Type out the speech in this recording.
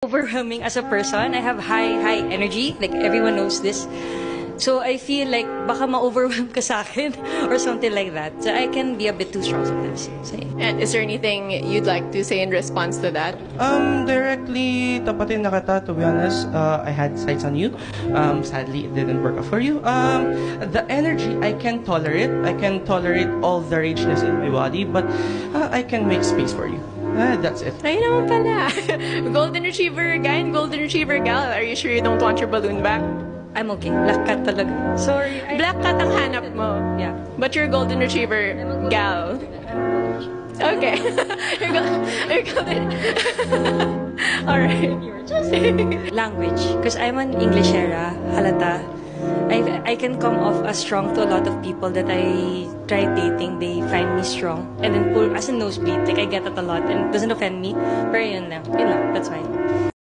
overwhelming as a person. I have high energy. Like, everyone knows this. So I feel like baka ma-overwhelm ka sa akin or something like that. So I can be a bit too strong sometimes. So, yeah. And is there anything you'd like to say in response to that? Directly, tapatin na kita, to be honest. I had sights on you. Sadly, it didn't work out for you. The energy, I can tolerate. I can tolerate all the rageness in my body, but I can make space for you. That's it. Ay naman pala. Golden Retriever guy and Golden Retriever gal. Are you sure you don't want your balloon back? I'm okay. Black cat talaga. Sorry. Black cat ang hanap mo. Yeah. But you're Golden Retriever gal. Okay. you're golden. Alright. Language. Because I'm an Englishera, halata. I can come off as strong to a lot of people that I try dating. They find me strong. And then pull, as a nosebleed, like I get that a lot. And it doesn't offend me. Pero yun lang. That's fine.